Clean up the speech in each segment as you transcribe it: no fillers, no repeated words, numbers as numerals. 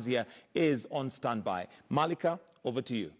here is on standby. Malika, over to you.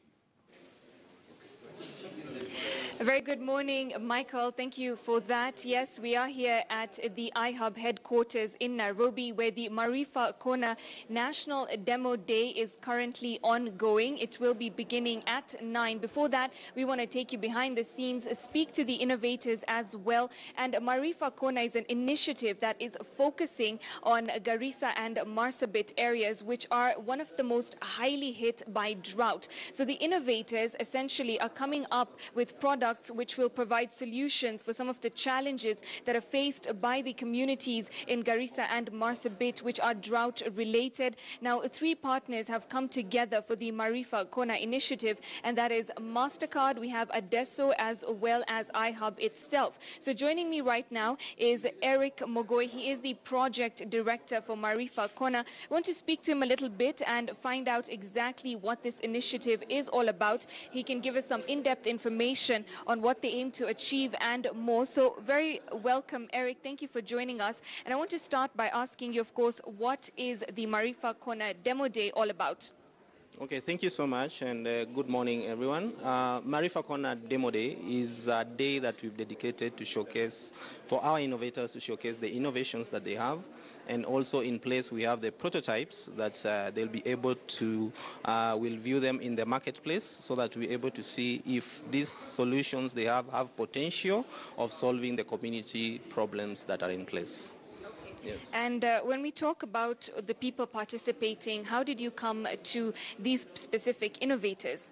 A very good morning, Michael. Thank you for that. Yes, we are here at the iHub headquarters in Nairobi, where the Marifa Kona National Demo Day is currently ongoing. It will be beginning at 9. Before that, we want to take you behind the scenes, speak to the innovators as well. And Marifa Kona is an initiative that is focusing on Garissa and Marsabit areas, which are one of the most highly hit by drought. So the innovators essentially are coming up with products which will provide solutions for some of the challenges that are faced by the communities in Garissa and Marsabit, which are drought related. Now, 3 partners have come together for the Marifa Kona initiative, and that is MasterCard, we have Adesso, as well as iHub itself. So joining me right now is Eric Mogoi. He is the project director for Marifa Kona. I want to speak to him a little bit and find out exactly what this initiative is all about. He can give us some in-depth information on what they aim to achieve and more. So very welcome, Eric. Thank you for joining us. And I want to start by asking you, of course, what is the Marifa Kona Demo Day all about? Okay, thank you so much, and good morning, everyone. Marifa Kona Demo Day is a day that we've dedicated to showcase, for our innovators to showcase the innovations that they have. And also in place we have the prototypes that they'll be able to, we'll view them in the marketplace so that we're able to see if these solutions they have potential of solving the community problems that are in place. Yes. And when we talk about the people participating, how did you come to these specific innovators?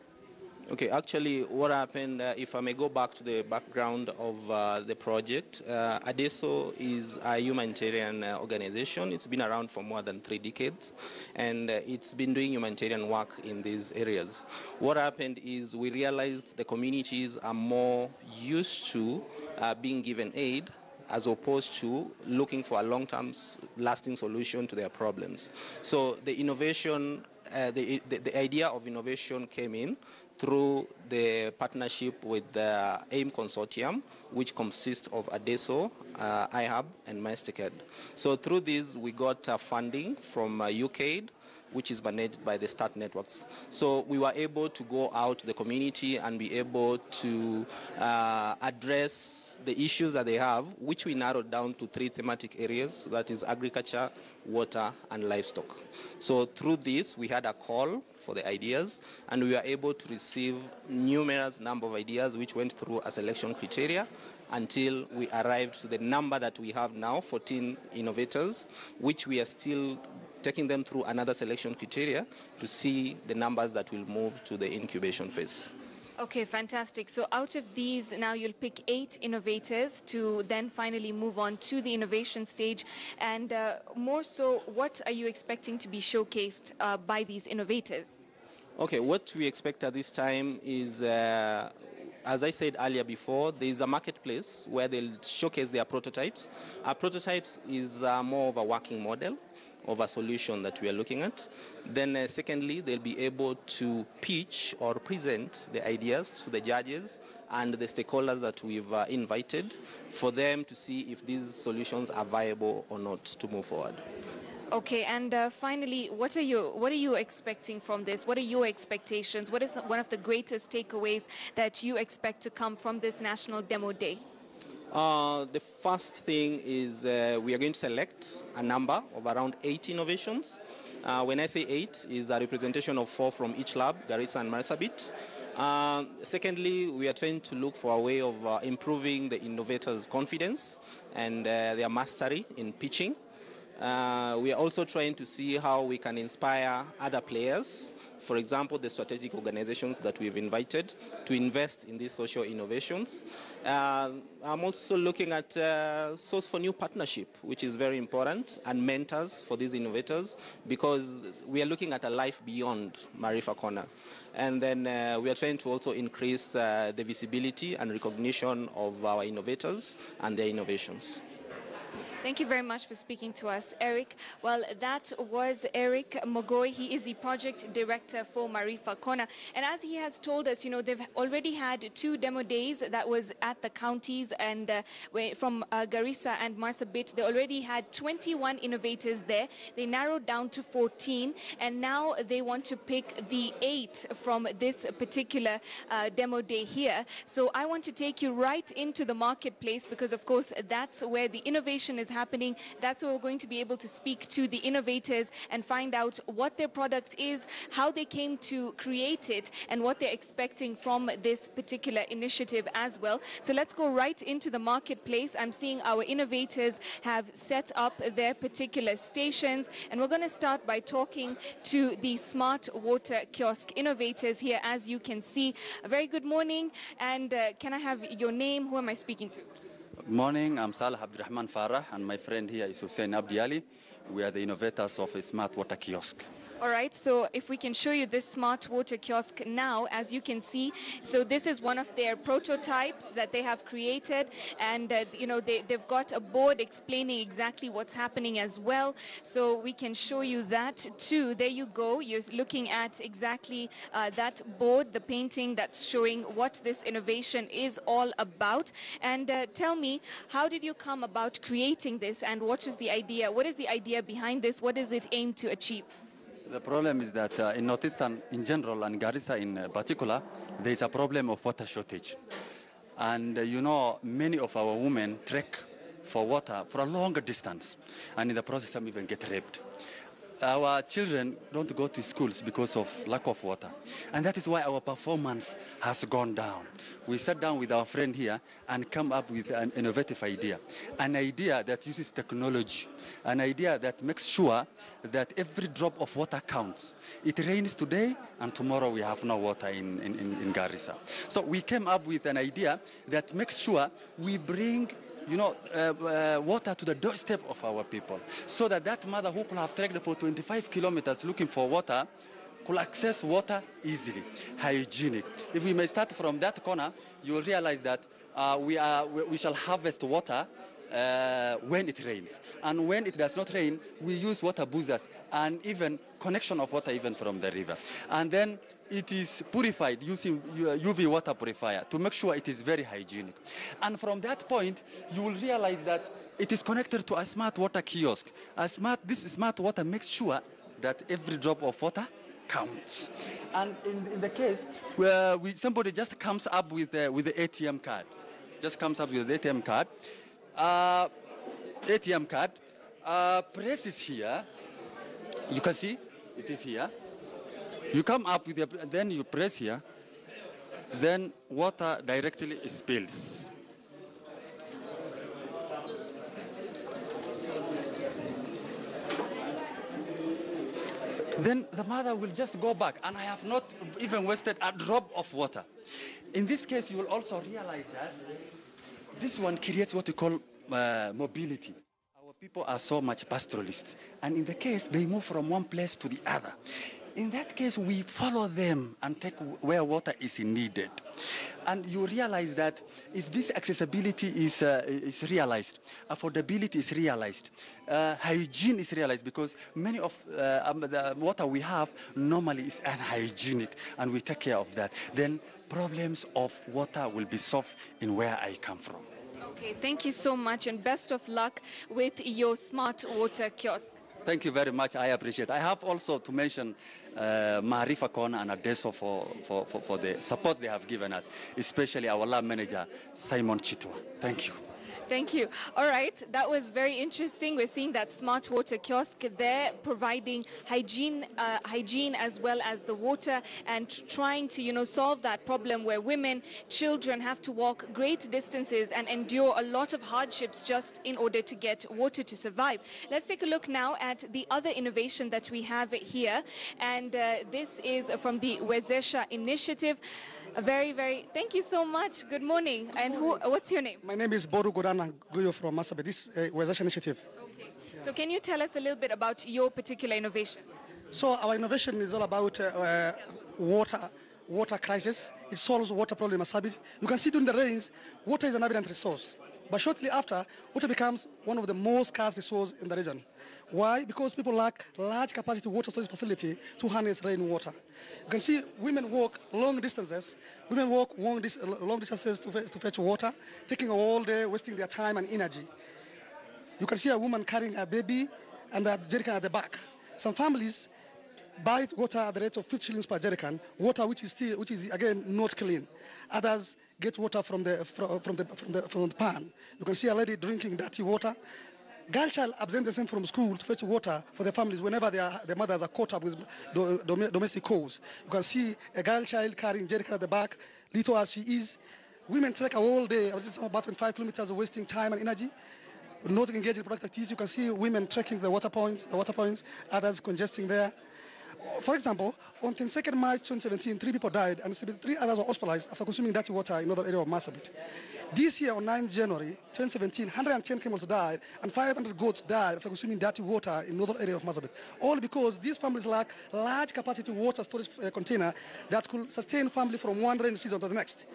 Okay, actually what happened, if I may go back to the background of the project, Adesso is a humanitarian organization. It's been around for more than 3 decades, and it's been doing humanitarian work in these areas. What happened is we realized the communities are more used to being given aid as opposed to looking for a long-term lasting solution to their problems. So the innovation, the idea of innovation came in through the partnership with the AIM Consortium, which consists of Adesso, iHub, and MasterCard. So through this, we got funding from UKAID, which is managed by the START networks. So we were able to go out to the community and be able to address the issues that they have, which we narrowed down to 3 thematic areas, that is agriculture, water, and livestock. So through this, we had a call for the ideas, and we were able to receive numerous number of ideas which went through a selection criteria until we arrived to the number that we have now, 14 innovators, which we are still taking them through another selection criteria to see the numbers that will move to the incubation phase. Okay, fantastic. So out of these, now you'll pick 8 innovators to then finally move on to the innovation stage. And more so, what are you expecting to be showcased by these innovators? Okay, what we expect at this time is, as I said earlier before, there is a marketplace where they'll showcase their prototypes. Our prototypes is more of a working model of a solution that we are looking at. Then secondly, they'll be able to pitch or present the ideas to the judges and the stakeholders that we've invited for them to see if these solutions are viable or not to move forward. Okay, and finally, what are you expecting from this? What are your expectations? What is one of the greatest takeaways that you expect to come from this National Demo Day? The first thing is we are going to select a number of around 8 innovations. When I say 8, is a representation of 4 from each lab, Garissa and Marsabit. Secondly, we are trying to look for a way of improving the innovators' confidence and their mastery in pitching. We are also trying to see how we can inspire other players, for example, the strategic organizations that we've invited to invest in these social innovations. I'm also looking at source for new partnership, which is very important, and mentors for these innovators, because we are looking at a life beyond Marifa Kona. And then we are trying to also increase the visibility and recognition of our innovators and their innovations. Thank you very much for speaking to us, Eric. Well, that was Eric Mogoi. He is the project director for Marifa, Kona. And as he has told us, they've already had 2 demo days that was at the counties and from Garissa and Marsabit. They already had 21 innovators there. They narrowed down to 14, and now they want to pick the 8 from this particular demo day here. So I want to take you right into the marketplace because, of course, that's where the innovation is happening. That's where we're going to be able to speak to the innovators and find out what their product is, how they came to create it, and what they're expecting from this particular initiative as well. So let's go right into the marketplace. I'm seeing our innovators have set up their particular stations, and we're going to start by talking to the smart water kiosk innovators here. As you can see, a very good morning, and can I have your name? Who am I speaking to? Good morning, I'm Salah Abdurrahman Farah, and my friend here is Hussein Abdiali. We are the innovators of a smart water kiosk. All right, so if we can show you this smart water kiosk now, as you can see, so this is one of their prototypes that they have created, and they've got a board explaining exactly what's happening as well, so we can show you that too. There you go, you're looking at exactly that board, the painting that's showing what this innovation is all about. And tell me, how did you come about creating this, and what was the idea? What is the idea behind this? What does it aim to achieve? The problem is that in Northeastern in general and Garissa in particular, there is a problem of water shortage. And many of our women trek for water for a longer distance, and in the process some even get raped. Our children don't go to schools because of lack of water, and that is why our performance has gone down. We sat down with our friend here and come up with an innovative idea, an idea that uses technology, an idea that makes sure that every drop of water counts. It rains today and tomorrow we have no water in Garissa. So we came up with an idea that makes sure we bring water to the doorstep of our people, so that that mother who could have trekked for 25 kilometers looking for water could access water easily, hygienic. If we may start from that corner, you will realize that we shall harvest water when it rains. And when it does not rain, we use water boozers and even connection of water even from the river. And then it is purified using UV water purifier to make sure it is very hygienic. And from that point, you will realize that it is connected to a smart water kiosk. This smart water makes sure that every drop of water counts. And in the case where somebody just comes up with the ATM card, ATM card, presses here. You can see it is here. You come up with then you press here, then water directly spills. Then the mother will just go back, and I have not even wasted a drop of water. In this case, you will also realize that this one creates what we call mobility. Our people are so much pastoralists, and in the case, they move from one place to the other. In that case, we follow them and take where water is needed. And you realize that if this accessibility is realized, affordability is realized, hygiene is realized, because many of the water we have normally is unhygienic, and we take care of that, then problems of water will be solved in where I come from. Okay, thank you so much, and best of luck with your smart water kiosk. Thank you very much. I appreciate it. I have also to mention Marifa, Kona, and Adesso for the support they have given us, especially our lab manager, Simon Chitwa. Thank you. Thank you. All right, that was very interesting. We're seeing that smart water kiosk there providing hygiene as well as the water, and trying to solve that problem where women, children have to walk great distances and endure a lot of hardships just in order to get water to survive. Let's take a look now at the other innovation that we have here, and this is from the Wezesha initiative. Thank you so much. Good morning. And what's your name? My name is Boru Godana Guyo from Masabe. This Wezesha initiative. Okay. So can you tell us a little bit about your particular innovation? So our innovation is all about water crisis. It solves water problem in Masabe. You can see during the rains, water is an abundant resource. But shortly after, water becomes one of the most scarce resources in the region. Why? Because people lack large capacity water storage facility to harness rainwater. You can see women walk long distances. Women walk long distances to fetch water, taking all day, wasting their time and energy. You can see a woman carrying a baby and a jerrycan at the back. Some families buy water at the rate of 50 shillings per jerrycan, water which is again not clean. Others get water from the pan. You can see a lady drinking dirty water. Girl child absent themselves from school to fetch water for their families whenever their mothers are caught up with domestic calls. You can see a girl child carrying jerrycan at the back, little as she is. Women trek a whole day, about 25 kilometers, wasting time and energy, not engaged in productive activities. You can see women trekking the water points, others congesting there. For example, on 22nd March 2017, 3 people died and 73 others were hospitalized after consuming dirty water in another area of Marsabit. This year, on 9 January 2017, 110 camels died and 500 goats died after consuming dirty water in another area of Marsabit. All because these families lack large capacity water storage container that could sustain family from one rainy season to the next.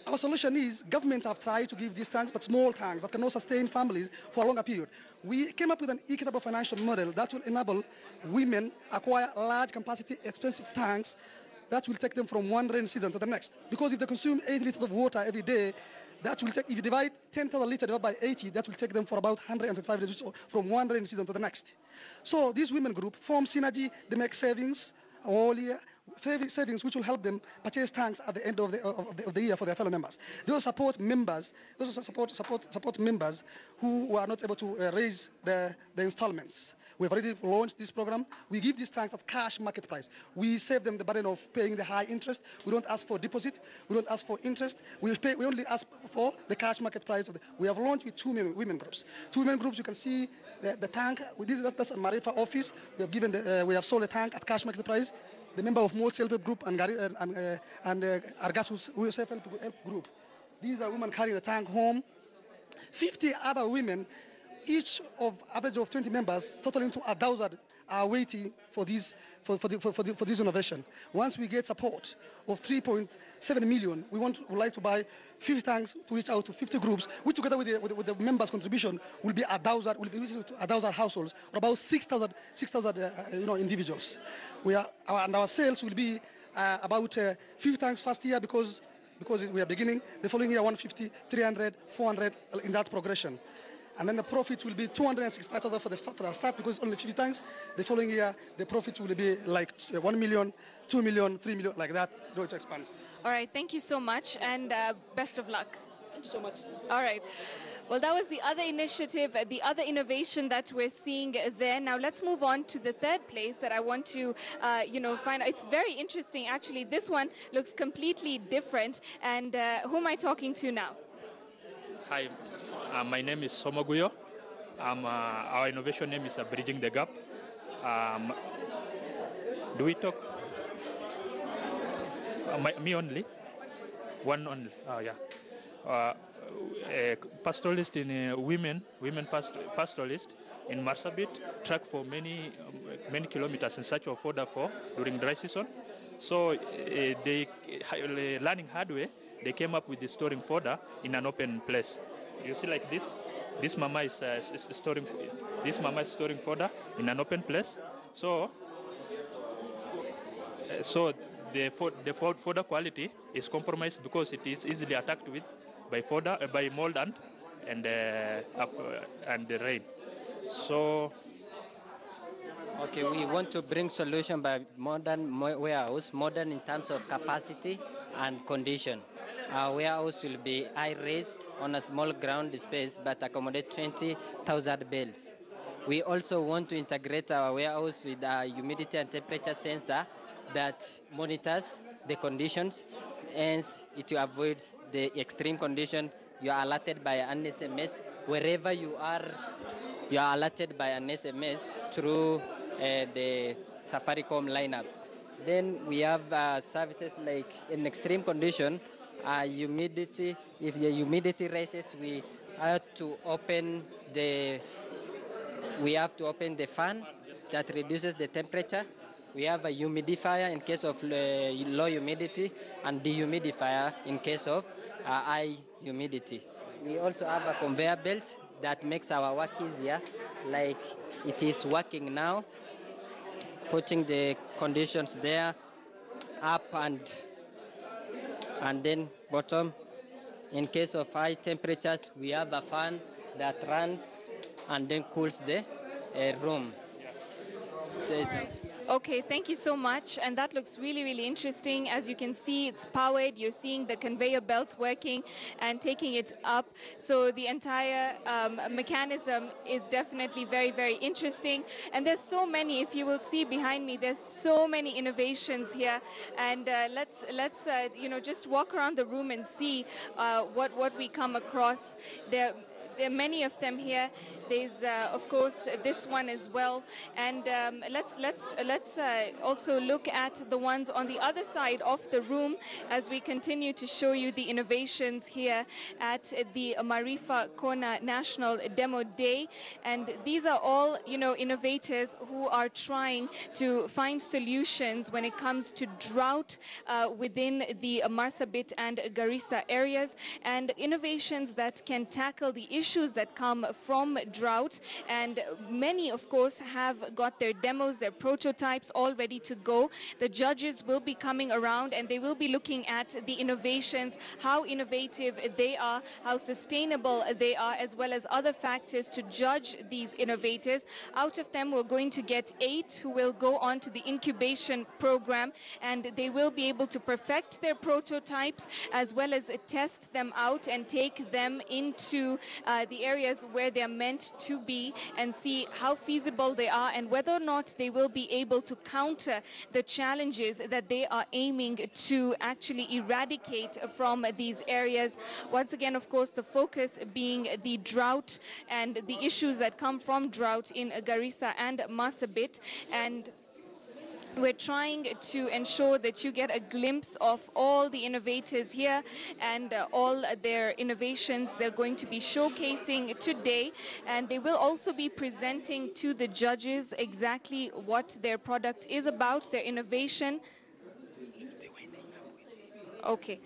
Our solution is governments have tried to give these tanks, but small tanks that cannot sustain families for a longer period. We came up with an equitable financial model that will enable women acquire large capacity, expensive tanks that will take them from one rainy season to the next. Because if they consume 8 liters of water every day, that will take, if you divide 10,000 liters divided by 80, that will take them for about 125 days from one rainy season to the next. So this women group form synergy, they make savings all year, savings which will help them purchase tanks at the end of the year for their fellow members. They also support members, support members who are not able to raise the installments. We've already launched this program. We give these tanks at cash market price. We save them the burden of paying the high interest. We don't ask for deposit. We don't ask for interest. We only ask for the cash market price. We have launched with 2 women groups. 2 women groups, you can see the tank. That's a Marifa office. We have sold a tank at cash market price. The member of Mold Self-Help Group and Argas Self-Help Group. These are women carrying the tank home. 50 other women, each of average of 20 members, totaling to 1,000, are waiting for this innovation. Once we get support of 3.7 million, we would like to buy 50 tanks to reach out to 50 groups, which together with the members' contribution will be 1,000 households, or about 6,000 individuals. And our sales will be about 50 tanks first year because we are beginning. The following year, 150, 300, 400 in that progression. And then the profit will be 265,000 for the start because it's only 50 tanks. The following year, the profit will be like 1 million, 2 million, 3 million, like that. It expands. All right, thank you so much, and best of luck. Thank you so much. All right. Well, that was the other initiative, the other innovation that we're seeing there. Now, let's move on to the third place that I want to, find out. It's very interesting, actually. This one looks completely different. And who am I talking to now? Hi. My name is Somoguyo. Our innovation name is Bridging the Gap. Do we talk? Me only? One only? Oh, yeah. A pastoralist in women pastoralist in Marsabit trek for many kilometers in search of fodder during dry season. So they, learning hard way, they came up with the storing fodder in an open place. You see, like this. This mama is storing fodder in an open place. So the fodder quality is compromised because it is easily attacked with by mold and the rain. So. Okay, we want to bring solution by modern warehouse, modern in terms of capacity and condition. Our warehouse will be high-raised on a small ground space but accommodate 20,000 bales. We also want to integrate our warehouse with a humidity and temperature sensor that monitors the conditions, hence it avoids the extreme condition. You are alerted by an SMS. Wherever you are alerted by an SMS through the Safaricom lineup. Then we have services like in extreme condition, humidity. If the humidity rises, we have to open the fan that reduces the temperature. We have a humidifier in case of low humidity and dehumidifier in case of high humidity. we also have a conveyor belt that makes our work easier, like it is working now, putting the conditions there, up and then bottom. In case of high temperatures, we have a fan that runs and then cools the room. So Okay, thank you so much. And that looks really, really interesting. As you can see, it's powered. You're seeing the conveyor belts working and taking it up. So the entire mechanism is definitely very, very interesting. And there's so many, if you will see behind me, there's so many innovations here. And let's just walk around the room and see what we come across. There are many of them here. There's, of course, this one as well. And let's also look at the ones on the other side of the room as we continue to show you the innovations here at the Marifa Kona National Demo Day. And these are all, innovators who are trying to find solutions when it comes to drought within the Marsabit and Garissa areas, and innovations that can tackle the issues that come from drought. And many, of course, have got their demos, their prototypes all ready to go. The judges will be coming around and they will be looking at the innovations, how innovative they are, how sustainable they are, as well as other factors to judge these innovators. Out of them, we're going to get 8 who will go on to the incubation program, and they will be able to perfect their prototypes as well as test them out and take them into the areas where they're meant to be and see how feasible they are and whether or not they will be able to counter the challenges that they are aiming to actually eradicate from these areas. Once again, of course, the focus being the drought and the issues that come from drought in Garissa and Marsabit. And we're trying to ensure that you get a glimpse of all the innovators here and all their innovations they're going to be showcasing today. And they will also be presenting to the judges exactly what their product is about, their innovation. Okay.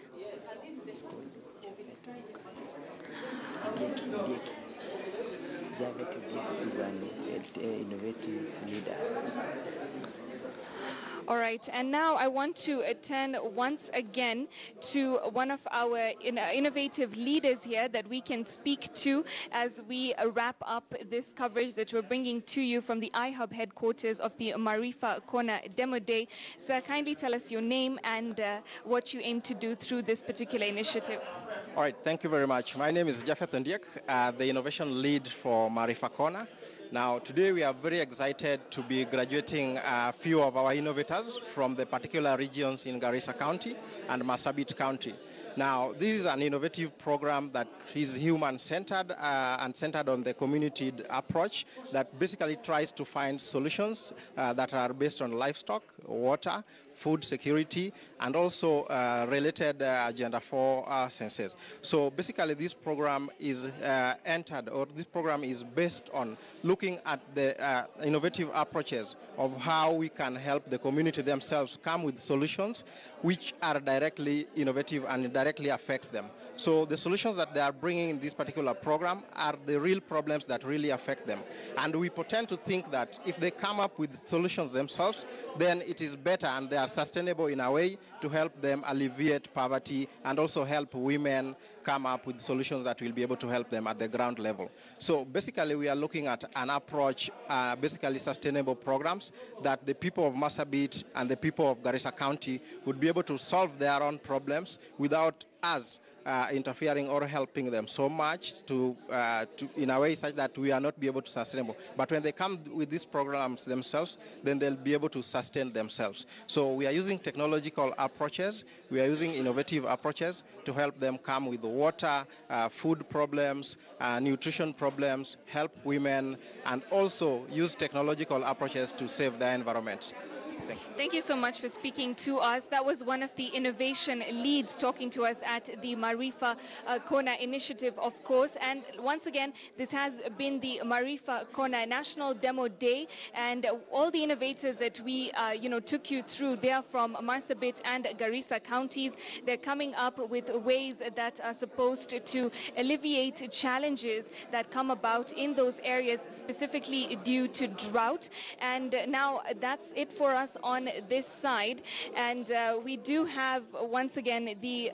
Is an innovative leader. All right, and now I want to attend once again to one of our innovative leaders here that we can speak to as we wrap up this coverage that we're bringing to you from the iHub headquarters of the Marifa Kona Demo Day. Sir, kindly tell us your name and what you aim to do through this particular initiative. All right, thank you very much. My name is Japhet Ndiek, the innovation lead for Marifa Kona. Now, today we are very excited to be graduating a few of our innovators from the particular regions in Garissa County and Marsabit County. Now, this is an innovative program that is human-centered and centered on the community approach that basically tries to find solutions that are based on livestock, water, food security, and also related Agenda 4 senses. So basically this program is this program is based on looking at the innovative approaches of how we can help the community themselves come with solutions which are directly innovative and directly affects them. So the solutions that they are bringing in this particular program are the real problems that really affect them. And we tend to think that if they come up with solutions themselves, then it is better and they are sustainable in a way to help them alleviate poverty and also help women come up with solutions that will be able to help them at the ground level. So basically we are looking at an approach, basically sustainable programs that the people of Marsabit and the people of Garissa County would be able to solve their own problems without us interfering or helping them so much to in a way such that we are not be able to sustainable. But when they come with these programs themselves, then they'll be able to sustain themselves. So we are using technological approaches, we are using innovative approaches to help them come with water, food problems, nutrition problems, help women, and also use technological approaches to save the environment. Thank you. Thank you so much for speaking to us. That was one of the innovation leads talking to us at the Marifa Kona initiative, of course. And once again, this has been the Marifa Kona National Demo Day, and all the innovators that we took you through, they are from Marsabit and Garissa counties. They're coming up with ways that are supposed to alleviate challenges that come about in those areas, specifically due to drought. And now that's it for us on this side. And we do have, once again, the,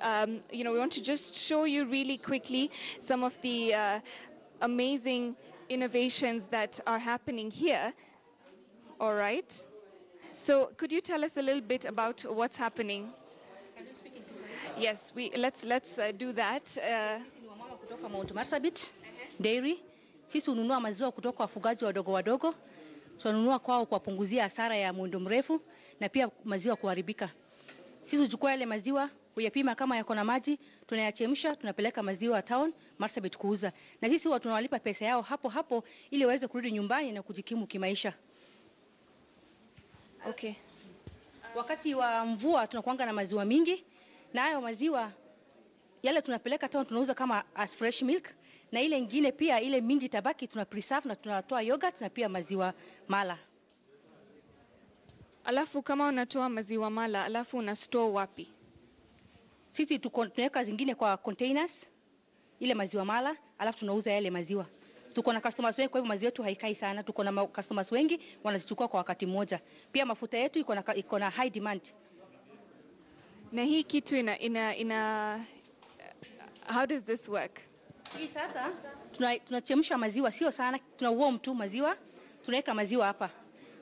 we want to just show you really quickly some of the amazing innovations that are happening here. All right. So could you tell us a little bit about what's happening? Yes, let's do that. Kutoka Mount Marsabit Dairy, sisi hununua maziwa kutoka wafugaji wadogo. Tunanunua kwao kuwapunguzia hasara ya muda mrefu na pia maziwa kuharibika. Sisi huchukua yale maziwa, kuyapima kama yako na maji, tunayachemsha, tunapeleka maziwa town Marsabit kuuza. Na sisi huwa tunawalipa pesa yao hapo ili waweze kurudi nyumbani na kujikimu kimaisha. Okay. Wakati wa mvua tunakuanga na maziwa mingi, na hayo maziwa yale tunapeleka town tunauza kama as fresh milk, na ile ingine pia ile mingi tabaki tuna preserve na tunatoa yogurt na pia maziwa mala. Alafu kama unatoa maziwa mala, alafu una store wapi? Sisi tunaweka zingine kwa containers ile maziwa mala, alafu tunauza yale maziwa. Tuko na customers wengi, kwa hivyo maziwa yetu haikai sana. Tuko na customers wengi wanazichukua kwa wakati mmoja. Pia mafuta yetu iko na high demand. Na hii kitu how does this work? Hii sasa tunachemsha maziwa, sio sana, tuna warm tu maziwa, tunaweka maziwa hapa.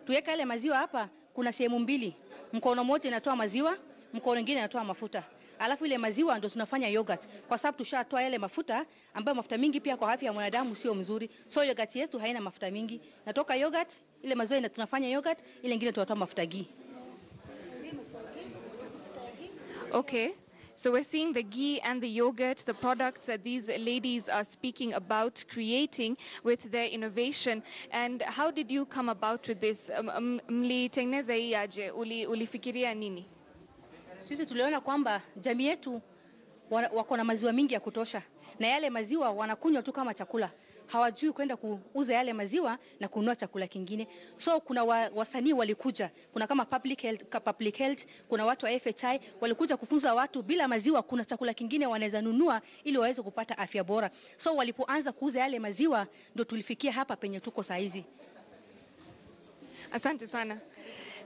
Tuweka ile maziwa hapa, kuna sehemu mbili. Mkono mmoja inatoa maziwa, mkono mwingine inatoa mafuta. Alafu ile maziwa ndio tunafanya yogurt, kwa sababu tushatoa yale mafuta ambayo mafuta mingi pia kwa afya ya mwanadamu sio mzuri. So yogurt yetu haina mafuta mingi. Natoka yogurt, ile maziwa tunafanya yogurt, ile nyingine tunatoa mafuta ghee. Okay. So we're seeing the ghee and the yogurt, the products that these ladies are speaking about creating with their innovation. And how did you come about with this? Mlitengeneza hii aje? Ulifikiria nini? Sisi tuliona kwamba jamii yetu wako na maziwa mingi ya kutosha, na yale maziwa wanakunywa tu kama chakula. Hawajui kwenda kuuza yale maziwa na kununua chakula kingine. So kuna wasanii walikuja, kuna kama public health, kuna watu wa FHI walikuja kufunza watu bila maziwa kuna chakula kingine wanaweza nunua ili waweze kupata afya bora. So walipoanza kuuza yale maziwa ndio tulifikia hapa penye tuko saa hizi. Asante sana.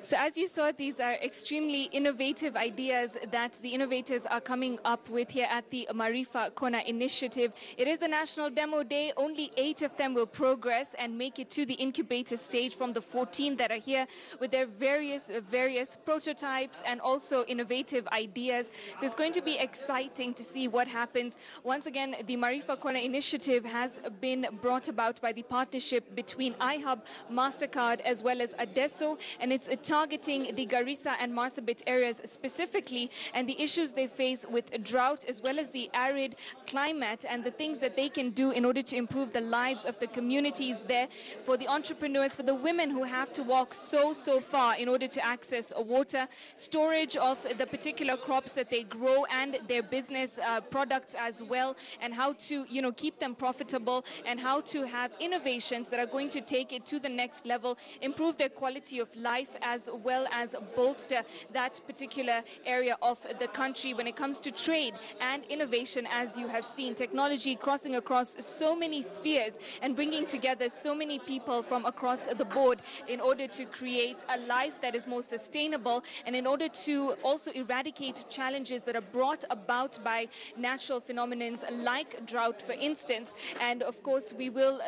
So as you saw, these are extremely innovative ideas that the innovators are coming up with here at the Marifa Kona initiative. It is the National Demo Day. Only 8 of them will progress and make it to the incubator stage from the 14 that are here with their various prototypes and also innovative ideas. So it's going to be exciting to see what happens. Once again, the Marifa Kona initiative has been brought about by the partnership between iHub, MasterCard, as well as Adesso, and it's targeting the Garissa and Marsabit areas specifically and the issues they face with drought as well as the arid climate and the things that they can do in order to improve the lives of the communities there, for the entrepreneurs, for the women who have to walk so far in order to access water, storage of the particular crops that they grow and their business products as well, and how to keep them profitable and how to have innovations that are going to take it to the next level, improve their quality of life as well as bolster that particular area of the country when it comes to trade and innovation. As you have seen, technology crossing across so many spheres and bringing together so many people from across the board in order to create a life that is more sustainable and in order to also eradicate challenges that are brought about by natural phenomena like drought, for instance. And of course, we will,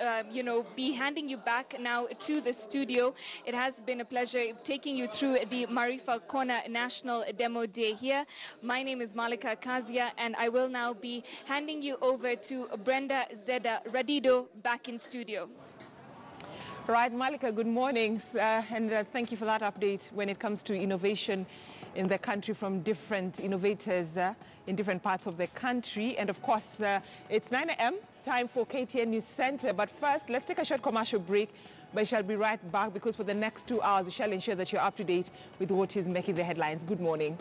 be handing you back now to the studio. It has been a pleasure taking you through the Marifa Kona National Demo Day here. My name is Malika Kazia, and I will now be handing you over to Brenda Zeda Radido back in studio. Right, Malika, good morning, and thank you for that update when it comes to innovation in the country from different innovators in different parts of the country. And of course, it's 9 a.m. time for KTN News Center. But first, let's take a short commercial break. But we shall be right back because for the next 2 hours, we shall ensure that you're up to date with what is making the headlines. Good morning.